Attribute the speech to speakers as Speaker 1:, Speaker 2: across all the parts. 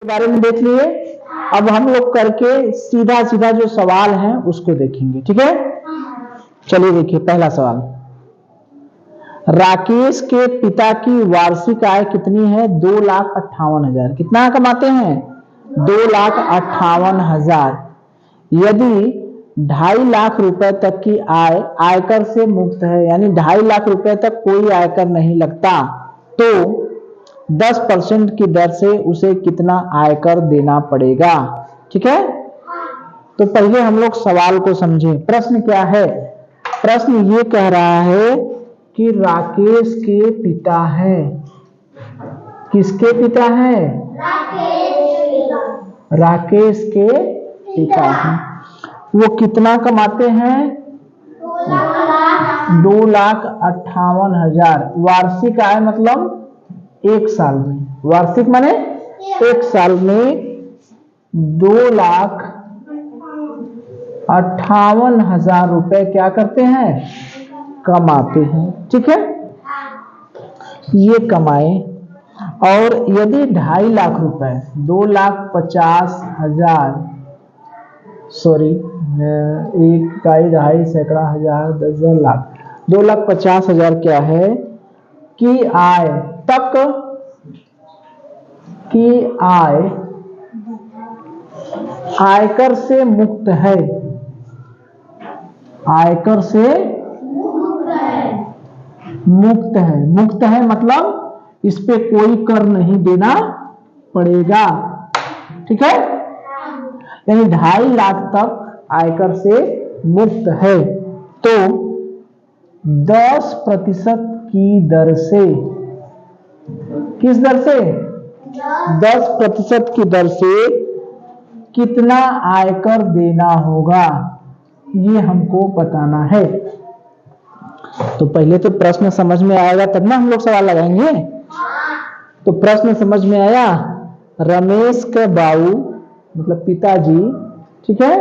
Speaker 1: बारे में देख लिए। अब हम लोग करके सीधा सीधा जो सवाल है उसको देखेंगे, ठीक है। चलिए देखिए पहला सवाल, राकेश के पिता की वार्षिक आय कितनी है? 2,58,000। कितना कमाते हैं? 2,58,000। यदि 2.5 लाख रुपए तक की आय आयकर से मुक्त है, यानी 2.5 लाख रुपए तक कोई आयकर नहीं लगता, तो 10% की दर से उसे कितना आयकर देना पड़ेगा? ठीक है। तो पहले हम लोग सवाल को समझें। प्रश्न क्या है? प्रश्न ये कह रहा है कि राकेश के पिता है। किसके पिता है? राकेश के पिता है। वो कितना कमाते हैं? 2,58,000। वार्षिक आय मतलब एक साल में, वार्षिक माने एक साल में 2,58,000 रुपए क्या करते हैं? कमाते हैं, ठीक है। ये कमाए, और यदि 2.5 लाख रुपए, 2,50,000, सॉरी, 1, 2.5 सैकड़ा, हजार, 10,000, लाख, 2,50,000 क्या है कि आय तक की आय आयकर से मुक्त है। आयकर से मुक्त है। मुक्त है मतलब इस पे कोई कर नहीं देना पड़ेगा, ठीक है। यानी 2.5 लाख तक आयकर से मुक्त है, तो 10% की दर से, किस दर से? 10% की दर से कितना आयकर देना होगा, ये हमको बताना है। तो पहले तो प्रश्न समझ में आएगा तब ना हम लोग सवाल लगाएंगे। तो प्रश्न समझ में आया, रमेश के बाबू मतलब पिताजी, ठीक है,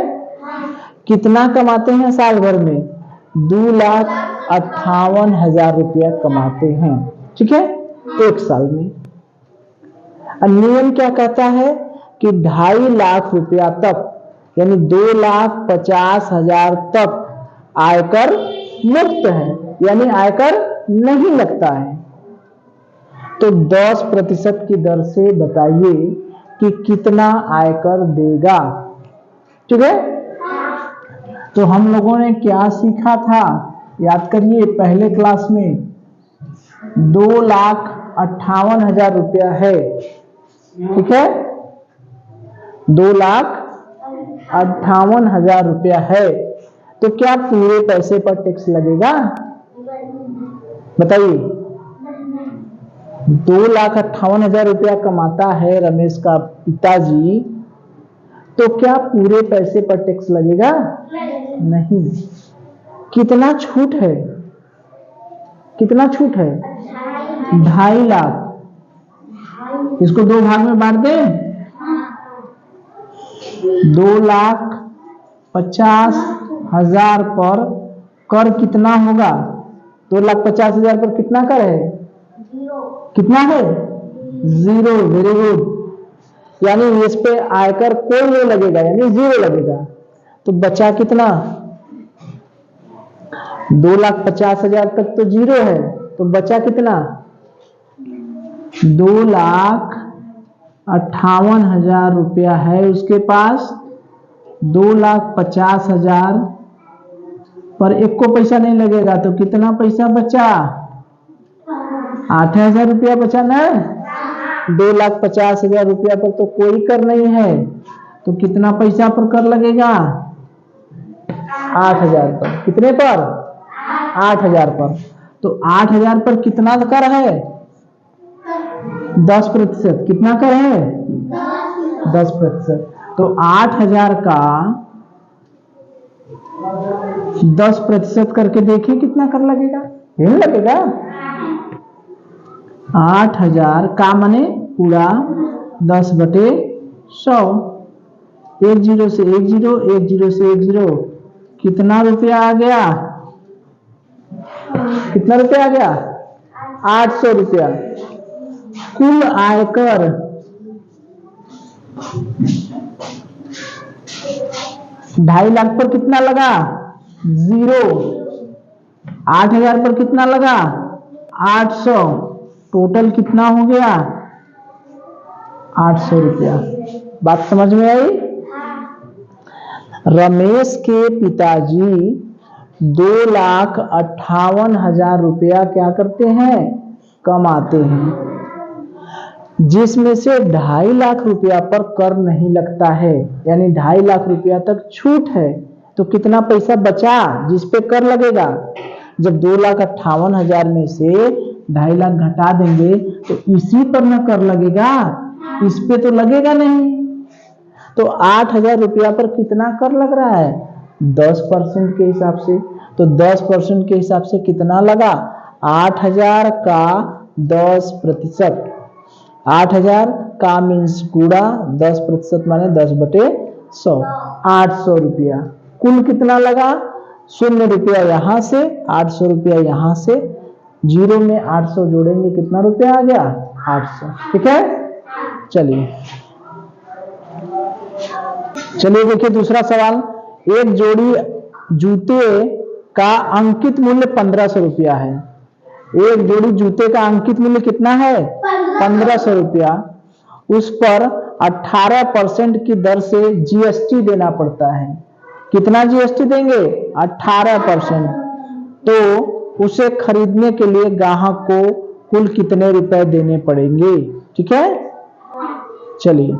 Speaker 1: कितना कमाते हैं साल भर में? 2,58,000 रुपया कमाते हैं, ठीक है, एक साल में। नियम क्या कहता है कि 2.5 लाख रुपया तक, यानी 2,50,000 तक आयकर मुक्त है, यानी आयकर नहीं लगता है। तो 10% की दर से बताइए कि कितना आयकर देगा, ठीक है। तो हम लोगों ने क्या सीखा था, याद करिए, पहले क्लास में 2,58,000 रुपया है, ठीक है, 2,58,000 रुपया है। तो क्या पूरे पैसे पर टैक्स लगेगा? बताइए। 2,58,000 रुपया कमाता है रमेश का पिताजी, तो क्या पूरे पैसे पर टैक्स लगेगा? नहीं। कितना छूट है? कितना छूट है? 2.5 लाख। इसको 2 भाग में बांट दें। 2,50,000 पर कर कितना होगा? 2,50,000 पर कितना कर है? कितना है? 0। Very good. यानी इस पे आयकर कोई नहीं लगेगा, यानी 0 लगेगा। तो बचा कितना? 2,50,000 तक तो 0 है, तो बचा कितना? 2,58,000 रुपया है उसके पास। 2,50,000 पर एक को पैसा नहीं लगेगा, तो कितना पैसा बचा? 8,000 रुपया बचा ना। 2,50,000 रुपया पर तो कोई कर नहीं है, तो कितना पैसा पर कर लगेगा? 8,000 पर। कितने पर? 8,000 पर। तो 8,000 पर कितना कर है? 10%। कितना कर है? 10%। तो 8,000 का 10% करके देखिए कितना कर लगेगा। नहीं लगेगा। 8,000 का माने पूरा 10/100। 1 0 से 1 0, 1 0 से 1 0, कितना रुपया आ गया? कितना रुपया आ गया? 800 रुपया। कुल आयकर 2.5 लाख पर कितना लगा? 0। 8,000 पर कितना लगा? 800। टोटल कितना हो गया? 800 रुपया। बात समझ में आई? रमेश के पिताजी 2,58,000 रुपया क्या करते हैं? कमाते हैं, जिसमें से 2.5 लाख रुपया पर कर नहीं लगता है, यानी 2.5 लाख रुपया तक छूट है। तो कितना पैसा बचा जिस पे कर लगेगा? जब 2,58,000 में से 2.5 लाख घटा देंगे तो इसी पर ना कर लगेगा, इस पे तो लगेगा नहीं। तो 8,000 रुपया पर कितना कर लग रहा है? 10% के हिसाब से। तो 10% के हिसाब से कितना लगा? 8,000 का 10%। 8,000 का मीन्स गुड़ा 10% माने 10/100। 800 रुपया। कुल कितना लगा? 0 रुपया यहां से, 800 रुपया यहां से, 0 में 800 जोड़ेंगे कितना रुपया आ गया? 800। ठीक है, चलिए देखिए दूसरा सवाल। एक जोड़ी जूते का अंकित मूल्य 1500 रुपया है। एक जोड़ी जूते का अंकित मूल्य कितना है? 1500 रुपया। उस पर 18% की दर से जीएसटी देना पड़ता है। कितना जीएसटी देंगे? 18%। तो उसे खरीदने के लिए ग्राहक को कुल कितने रुपए देने पड़ेंगे? ठीक है, चलिए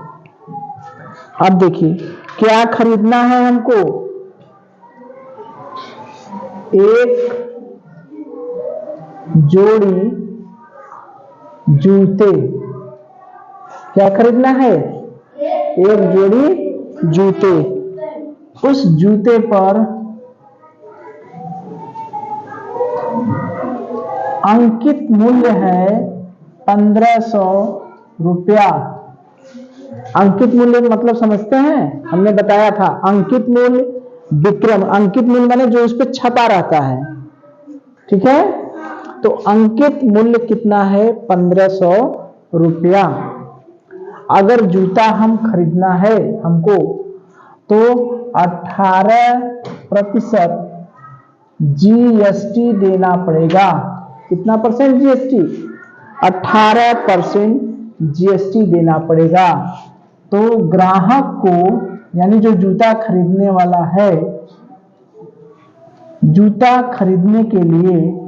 Speaker 1: अब देखिए क्या खरीदना है हमको। एक जोड़ी जूते, क्या खरीदना है? एक जोड़ी जूते। उस जूते पर अंकित मूल्य है 1500 रुपया। अंकित मूल्य मतलब समझते हैं, हमने बताया था अंकित मूल्य विक्रम। अंकित मूल्य माने जो उस पर छपा रहता है। ठीक है, तो अंकित मूल्य कितना है? 1500 रुपया। अगर जूता हम खरीदना है हमको तो 18% जीएसटी देना पड़ेगा। कितना परसेंट जीएसटी? 18% जीएसटी देना पड़ेगा। तो ग्राहक को, यानी जो जूता खरीदने वाला है, जूता खरीदने के लिए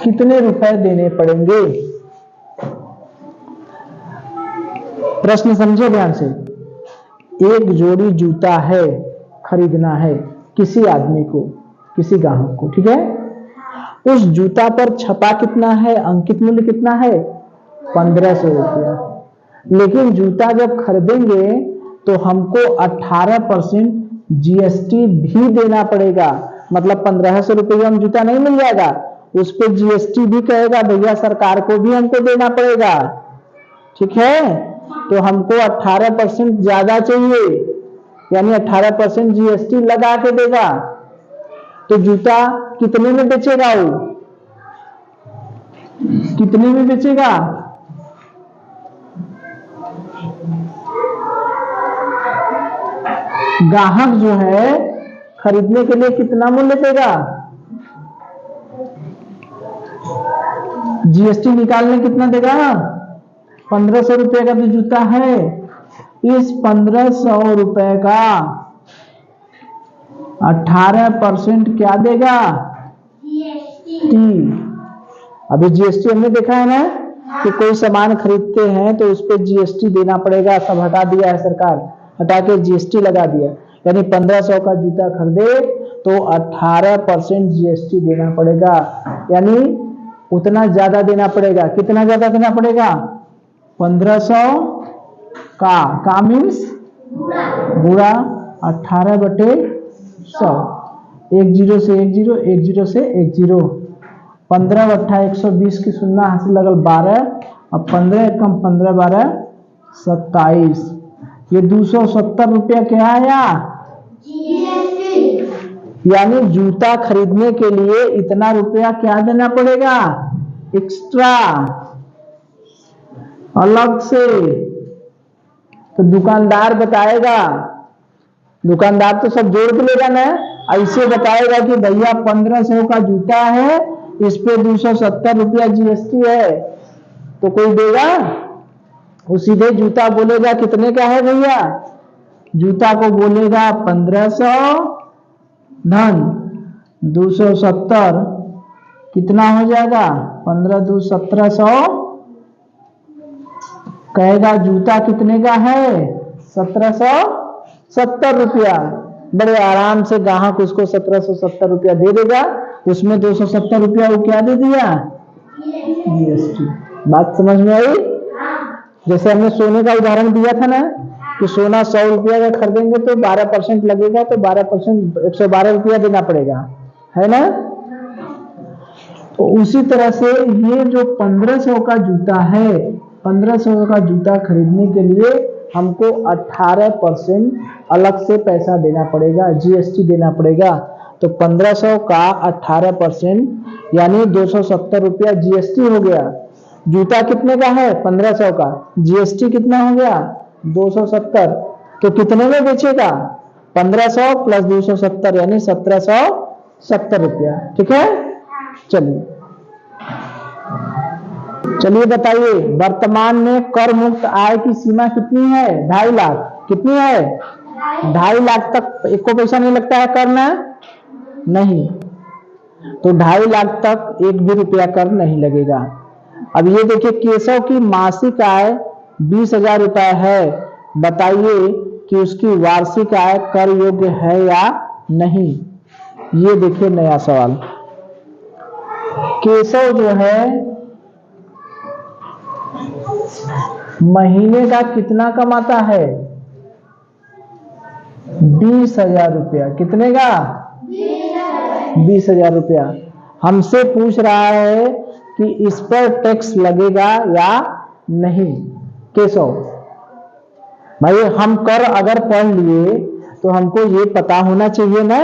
Speaker 1: कितने रुपए देने पड़ेंगे? प्रश्न समझे ध्यान से। एक जोड़ी जूता है, खरीदना है किसी आदमी को, किसी ग्राहक को। ठीक है, उस जूता पर छपा कितना है? अंकित मूल्य कितना है? 1500 रुपया। लेकिन जूता जब खरीदेंगे तो हमको 18% जीएसटी भी देना पड़ेगा। मतलब 1500 रुपये हम जूता नहीं मिल जाएगा, उस पर जीएसटी भी कहेगा भैया सरकार को भी हमको देना पड़ेगा। ठीक है, तो हमको 18% ज्यादा चाहिए, यानी 18% जीएसटी लगा के देगा। तो जूता कितने में बेचेगा? वो कितने में बेचेगा? ग्राहक जो है खरीदने के लिए कितना मूल्य देगा? जीएसटी निकालने कितना देगा? 1500 रुपए का जो जूता है, इस 1500 रुपए का 18% क्या देगा? जीएसटी। अभी जीएसटी हमने देखा है ना कि कोई सामान खरीदते हैं तो उस पर जीएसटी देना पड़ेगा। सब हटा दिया है सरकार, हटा के जीएसटी लगा दिया। यानी 1500 का जूता खरीदे तो 18% जीएसटी देना पड़ेगा, यानी उतना ज्यादा देना पड़ेगा। कितना ज्यादा देना पड़ेगा? 1500 का मीन्स गुणा 18/100। 1 0 से 1 0, 1 0 से 1 0। 15 × 120 की शून्य हासिल लगल 12, अब 15 कम 15 12 27। ये 270 रुपया क्या आया? यानी जूता खरीदने के लिए इतना रुपया क्या देना पड़ेगा? एक्स्ट्रा। अलग से, तो दुकानदार बताएगा, दुकानदार तो सब जोड़ के लेगा ना, ऐसे बताएगा कि भैया 1500 का जूता है, इस पे 270 रुपया जीएसटी है, तो कोई देगा? वो सीधे जूता बोलेगा कितने का है भैया, जूता को बोलेगा 1500 धन 270, कितना हो जाएगा 15 2 1700, कहेगा जूता कितने का है 1770 रुपया। बड़े आराम से ग्राहक उसको 1770 रुपया दे देगा, उसमें 270 रुपया वो क्या दे दिया, जीएसटी। बात समझ में आई? जैसे हमने सोने का उदाहरण दिया था ना कि सोना 100 रुपया का खरीदेंगे तो 12% लगेगा, तो 12% 112 रुपया देना पड़ेगा, है ना? तो उसी तरह से ये जो 1500 का जूता है, 1500 का जूता खरीदने के लिए हमको 18% अलग से पैसा देना पड़ेगा, जीएसटी देना पड़ेगा। तो 1500 का 18% यानी 270 रुपया जीएसटी हो गया। जूता कितने का है 1500 का, जीएसटी कितना हो गया 270, तो कितने में बेचेगा 1500 प्लस 270 यानी 1770 रुपया। ठीक है, चलिए चलिए बताइए वर्तमान में कर मुक्त आय की सीमा कितनी है, 2.5 लाख। कितनी है 2.5 लाख तक एक को पैसा नहीं लगता है कर ना, नहीं, तो 2.5 लाख तक एक भी रुपया कर नहीं लगेगा। अब ये देखिए केशव की मासिक आय 20,000 रुपए है, बताइए कि उसकी वार्षिक आय कर योग्य है या नहीं। ये देखिए नया सवाल, केशव जो है महीने का कितना कमाता है 20,000 रुपया। कितने का 20,000 रुपया। हमसे पूछ रहा है कि इस पर टैक्स लगेगा या नहीं। केशव भाई हम कर अगर पढ़ लिए तो हमको ये पता होना चाहिए ना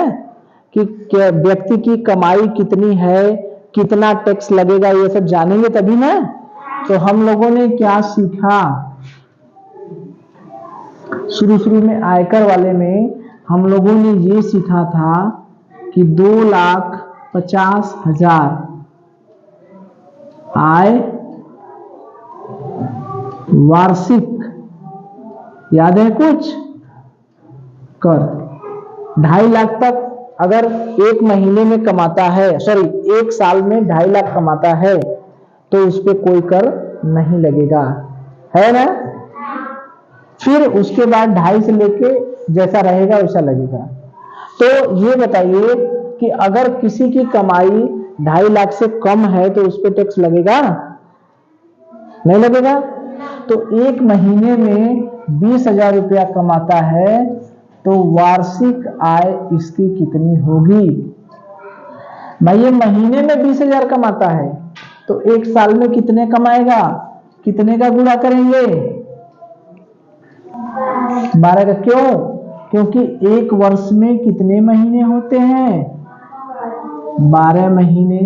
Speaker 1: कि व्यक्ति की कमाई कितनी है, कितना टैक्स लगेगा, ये सब जानेंगे तभी ना। तो हम लोगों ने क्या सीखा शुरू में आयकर वाले में, हम लोगों ने ये सीखा था कि 2,50,000 आय वार्षिक, याद है कुछ कर 2.5 लाख तक अगर एक महीने में कमाता है, सॉरी एक साल में 2.5 लाख कमाता है तो उस पर कोई कर नहीं लगेगा, है ना। फिर उसके बाद 2.5 से लेके जैसा रहेगा वैसा लगेगा। तो ये बताइए कि अगर किसी की कमाई 2.5 लाख से कम है तो उस पर टैक्स लगेगा नहीं लगेगा। तो एक महीने में 20,000 रुपया कमाता है तो वार्षिक आय इसकी कितनी होगी भाई। ये महीने में 20,000 कमाता है तो एक साल में कितने कमाएगा, कितने का गुणा करेंगे 12 का। क्यों? क्योंकि एक वर्ष में कितने महीने होते हैं 12 महीने।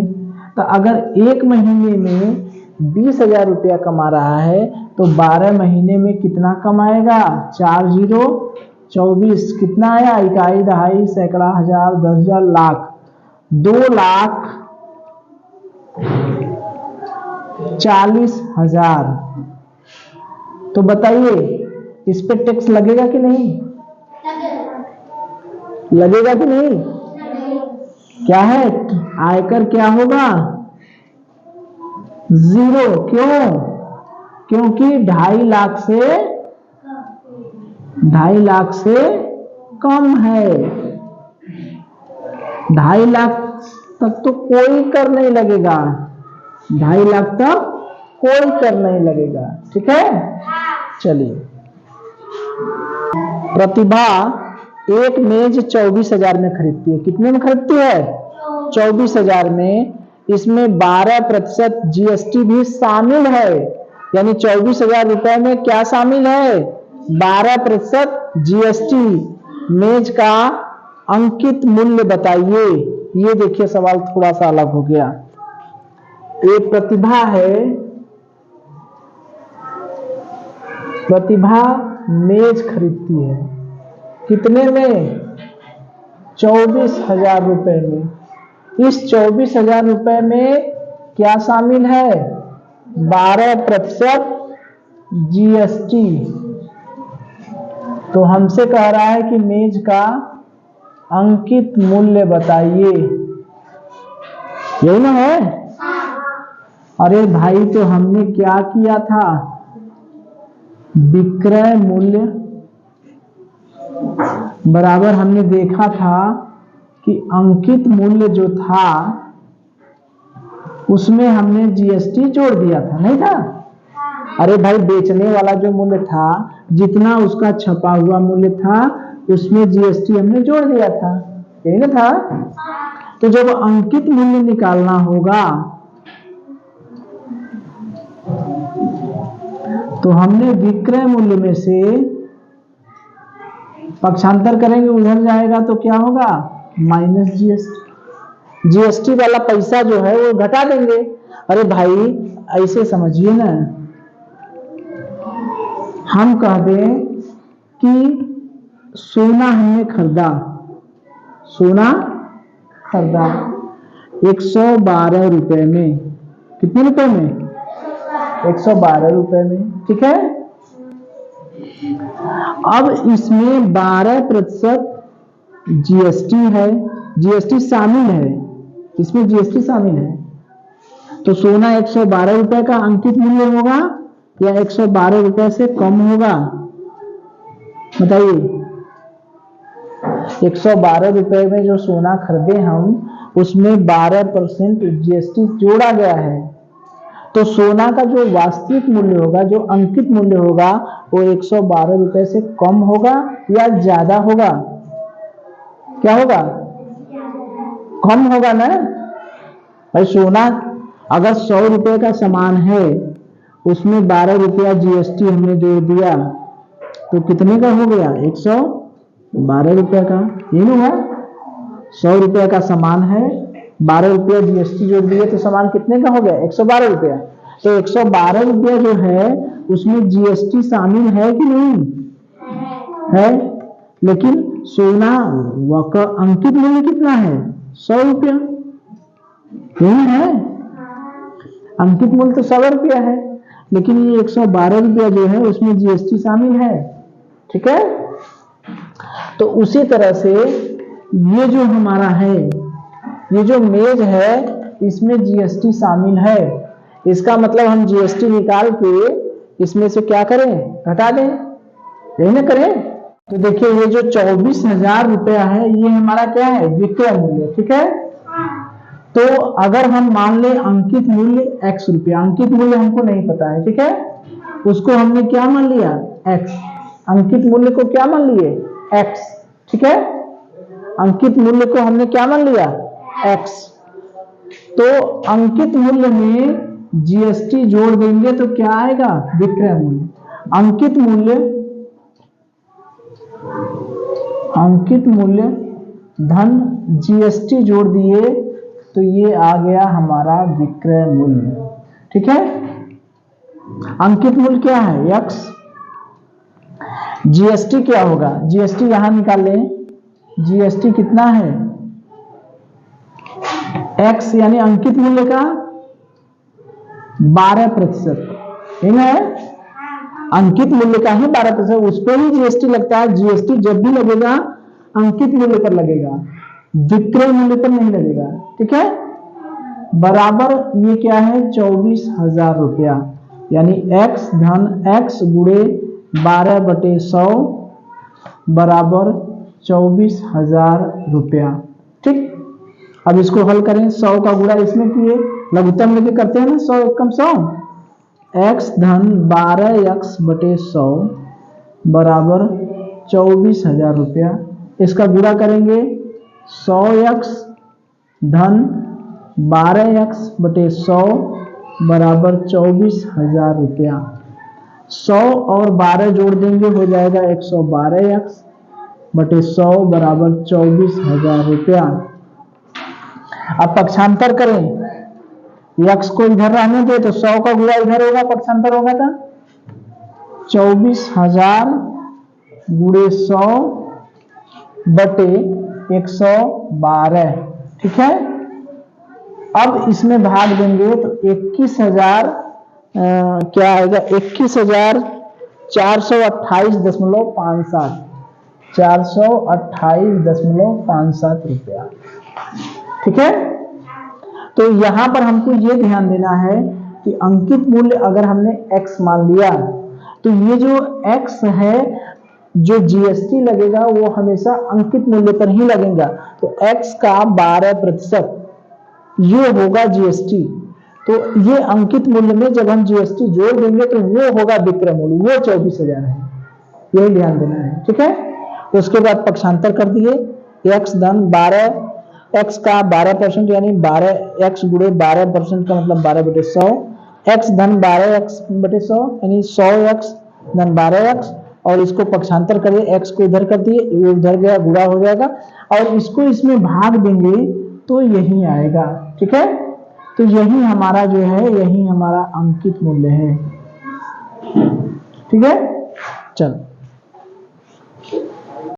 Speaker 1: तो अगर एक महीने में 20,000 रुपया कमा रहा है तो 12 महीने में कितना कमाएगा 4 0 24, कितना आया इकाई दहाई सैकड़ा हजार 10,000 लाख, 2,40,000। तो बताइए इस पे टैक्स लगेगा कि नहीं लगेगा कि नहीं? क्या है आयकर क्या होगा 0। क्यों? क्योंकि 2.5 लाख से कम है। 2.5 लाख तक तो कोई कर नहीं लगेगा, 2.5 लाख तक कोई कर नहीं लगेगा। ठीक है, चलिए प्रतिभा एक मेज 24,000 में खरीदती है। कितने में खरीदती है 24,000 में। इसमें 12% जीएसटी भी शामिल है, यानी 24,000 रुपए में क्या शामिल है 12% जीएसटी। मेज का अंकित मूल्य बताइए। ये देखिए सवाल थोड़ा सा अलग हो गया। एक प्रतिभा है प्रतिभा मेज खरीदती है, कितने में? 24,000 रुपए में। इस 24,000 रुपए में क्या शामिल है? 12% जीएसटी। तो हमसे कह रहा है कि मेज का अंकित मूल्य बताइए, यही ना है? अरे भाई, तो हमने क्या किया था? विक्रय मूल्य बराबर हमने देखा था कि अंकित मूल्य जो था उसमें हमने जीएसटी जोड़ दिया था, नहीं था? अरे भाई, बेचने वाला जो मूल्य था, जितना उसका छपा हुआ मूल्य था उसमें जीएसटी हमने जोड़ दिया था, यही ना था? तो जब अंकित मूल्य निकालना होगा तो हमने विक्रय मूल्य में से पक्षांतर करेंगे, उधर जाएगा तो क्या होगा? Minus GST. जीएसटी वाला पैसा जो है वो घटा देंगे। अरे भाई, ऐसे समझिए ना, हम कह दें कि सोना हमने खरीदा, सोना खरीदा 112 रुपए में। कितने रुपए में? 112 रुपए में, ठीक है? अब इसमें 12% जीएसटी है, जीएसटी शामिल है, इसमें जीएसटी शामिल है। तो सोना 112 रुपए का अंकित मूल्य होगा या 112 रुपए से कम होगा? बताइए। 112 रुपए में जो सोना खरीदे हम, उसमें 12% जीएसटी जोड़ा गया है। तो सोना का जो वास्तविक मूल्य होगा, जो अंकित मूल्य होगा, वो 112 रुपए से कम होगा या ज्यादा होगा? क्या होगा? कम होगा ना भाई। सोना अगर 100 रुपए का सामान है, उसमें 12 रुपया जीएसटी हमने जोड़ दिया, तो कितने का हो गया? 112 रुपए का। ये नहीं हुआ? 100 रुपए का सामान है, 12 रुपया जीएसटी जोड़ दिए तो सामान कितने का हो गया? 112 रुपया। तो 112 रुपया जो है उसमें जीएसटी शामिल है कि नहीं है? लेकिन सोना का अंकित मूल्य कितना है? 100 रुपया, नहीं है? अंकित मूल्य तो 100 रुपया है, लेकिन ये 112 रुपया जो है उसमें जीएसटी शामिल है, ठीक है? तो उसी तरह से ये जो हमारा है, ये जो मेज है, इसमें जीएसटी शामिल है। इसका मतलब हम जीएसटी निकाल के इसमें से क्या करें? घटा दें, यही ना करें? तो देखिए, ये जो 24,000 रुपया है, ये हमारा क्या है? विक्रय मूल्य, ठीक है? तो अगर हम मान ले अंकित मूल्य x रुपया, अंकित मूल्य हमको नहीं पता है, ठीक है? उसको हमने क्या मान लिया? x। अंकित मूल्य को क्या मान लिए? x, ठीक है? अंकित मूल्य को हमने क्या मान लिया? x। तो अंकित मूल्य में जीएसटी जोड़ देंगे तो क्या आएगा? विक्रय मूल्य। अंकित मूल्य धन जीएसटी जोड़ दिए तो ये आ गया हमारा विक्रय मूल्य, ठीक है? अंकित मूल्य क्या है? x। जीएसटी क्या होगा? जीएसटी यहां निकाल लें। जीएसटी कितना है? x, यानी अंकित मूल्य का 12%, ठीक है? अंकित मूल्य का ही 12%, उस पर ही जीएसटी लगता है। जीएसटी जब भी लगेगा अंकित मूल्य पर लगेगा, विक्रय मूल्य पर नहीं लगेगा, ठीक है? बराबर ये क्या है? 24,000 रुपया, यानी x धन x गुणे 12/100 बराबर 24,000 रुपया, ठीक? अब इसको हल करें, 100 का गुणा इसमें किए, लघुत्तम लेके करते हैं ना, 100 एकम 100, x धन 12x/100 बराबर 24,000 रुपया। इसका गुणा करेंगे, 100x धन 12x/100 बराबर 24,000 रुपया। 100 और 12 जोड़ देंगे, हो जाएगा 112x/100 बराबर 24,000 रुपया। अब पक्षांतर करें, x को इधर रहने दे तो 100 का गुणा इधर होगा, पक्षांतर होगा था 24,000 गुणे 100 बटे 112। ठीक है, अब इसमें भाग देंगे तो 21,000 क्या आएगा, 21,428.57, 428.57 रुपया। ठीक है, तो यहां पर हमको ये ध्यान देना है कि अंकित मूल्य अगर हमने x मान लिया तो ये जो x है, जो जीएसटी लगेगा वो हमेशा अंकित मूल्य पर ही लगेगा। तो x का 12% ये होगा जीएसटी। तो ये अंकित मूल्य में जब हम जीएसटी जोड़ देंगे तो वो होगा विक्रय मूल्य, वो 24,000 है, यही ध्यान देना है। ठीक है, उसके बाद पक्षांतर कर दिए, x धन 12, x का 12% यानी 12 x गुणे 12% का मतलब 12/100, x धन 12x/100 यानी 100x धन 12x, और इसको पक्षांतर करिए, x को इधर कर दिए, ये उधर गया, गुणा हो जाएगा, और इसको इसमें भाग देंगे तो यही आएगा। ठीक है, तो यही हमारा जो है, यही हमारा अंकित मूल्य है। ठीक है, चलो।